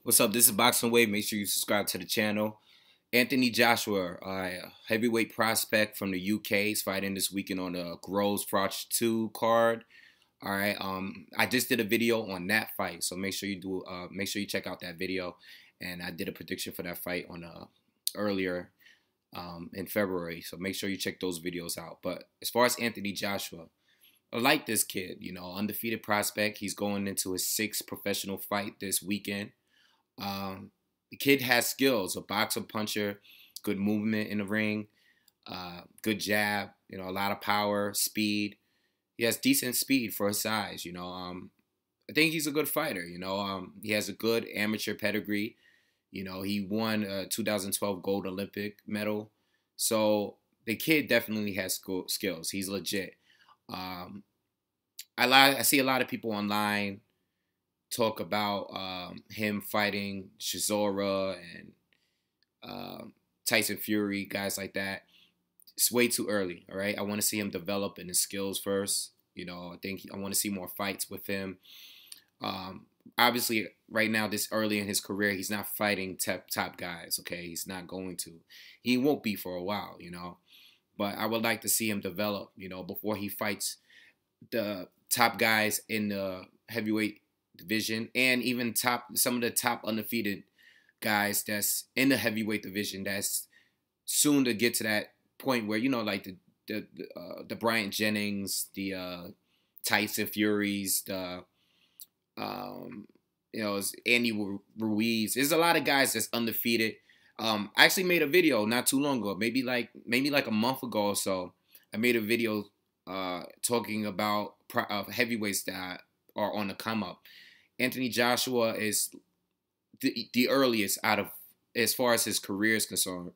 What's up? This is Boxingwave. Make sure you subscribe to the channel. Anthony Joshua, a heavyweight prospect from the UK, is fighting this weekend on the Froch 2 card. All right. I just did a video on that fight, so make sure you check out that video. And I did a prediction for that fight on earlier in February, so make sure you check those videos out. But as far as Anthony Joshua, I like this kid. Undefeated prospect. He's going into his 6th professional fight this weekend. The kid has skills, a boxer, puncher, good movement in the ring, good jab, a lot of power, speed. He has decent speed for his size, I think he's a good fighter, he has a good amateur pedigree. He won a 2012 gold Olympic medal. So the kid definitely has skills. He's legit. I see a lot of people online talk about him fighting Chisora and Tyson Fury, guys like that. It's way too early, all right? I want to see him develop in his skills first. I think I want to see more fights with him. Obviously, right now, this early in his career, he's not fighting top guys, okay? He's not going to. He won't be for a while, But I would like to see him develop, before he fights the top guys in the heavyweight division, and even some of the top undefeated guys that's in the heavyweight division that's soon to get to that point where like the Bryant Jennings, the Tyson Furies, the Andy Ruiz. There's a lot of guys that's undefeated. I actually made a video not too long ago, maybe like a month ago or so. I made a video talking about heavyweights that are on the come up. Anthony Joshua is the earliest out of, as far as his career is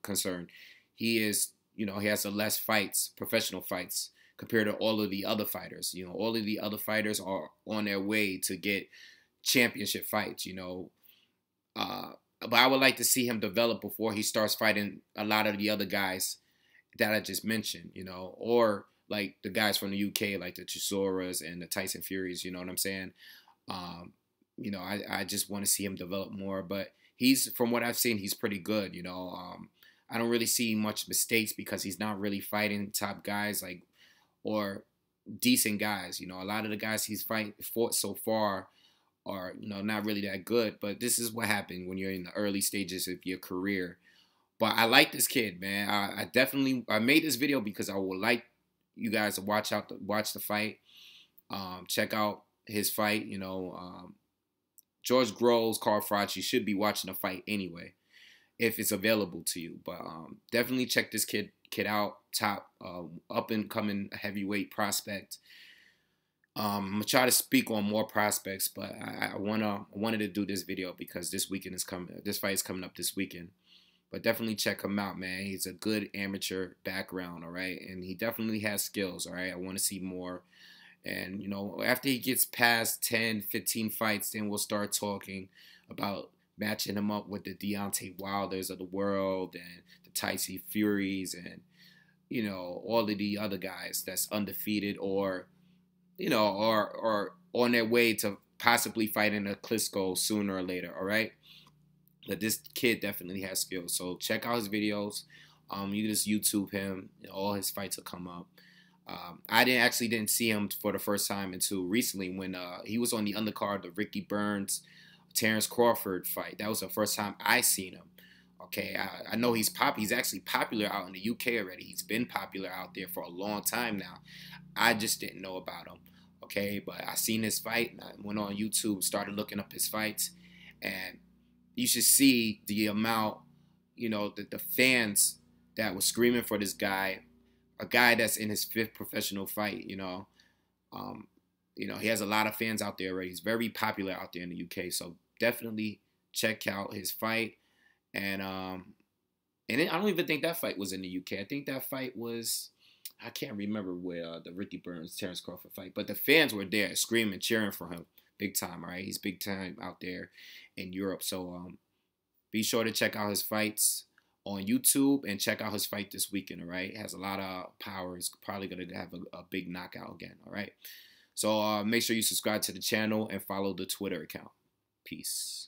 concerned. He is, he has the less fights, professional fights, compared to all of the other fighters. All of the other fighters are on their way to get championship fights, but I would like to see him develop before he starts fighting a lot of the other guys that I just mentioned, or like the guys from the UK, like the Chisoras and the Tyson Furies, you know what I'm saying? I just want to see him develop more, but from what I've seen, he's pretty good, I don't really see much mistakes because he's not really fighting top guys, or decent guys. A lot of the guys he's fought so far are, not really that good, but this is what happened when you're in the early stages of your career. But I like this kid, man. I made this video because I would like you guys to watch the fight. Check out his fight, George Groves, Carl Froch. You should be watching the fight anyway, if it's available to you. But definitely check this kid out. Top up and coming heavyweight prospect. I'm gonna try to speak on more prospects, but I wanted to do this video because this weekend is coming. This fight is coming up this weekend. But definitely check him out, man. He's a good amateur background, all right? And he definitely has skills, all right? I want to see more. And, after he gets past 10, 15 fights, then we'll start talking about matching him up with the Deontay Wilders of the world and the Tyson Furies and, all of the other guys that's undefeated or on their way to possibly fighting a Klitschko sooner or later, all right? But this kid definitely has skills. So check out his videos. You can just YouTube him. All his fights will come up. I didn't see him for the first time until recently when he was on the undercard, the Ricky Burns, Terrence Crawford fight. That was the first time I seen him. Okay, I know he's actually popular out in the UK already. He's been popular out there for a long time now. I just didn't know about him. Okay, but I seen his fight. And I went on YouTube, started looking up his fights, and you should see the amount, the fans that were screaming for this guy, a guy that's in his 5th professional fight, he has a lot of fans out there already. He's very popular out there in the UK, so definitely check out his fight. And I don't even think that fight was in the UK. I think that fight was, I can't remember where the Ricky Burns, Terrence Crawford fight, but the fans were there screaming, cheering for him. Big time, all right? He's big time out there in Europe. So be sure to check out his fights on YouTube and check out his fight this weekend, all right? He has a lot of power. He's probably going to have a big knockout again, all right? So make sure you subscribe to the channel and follow the Twitter account. Peace.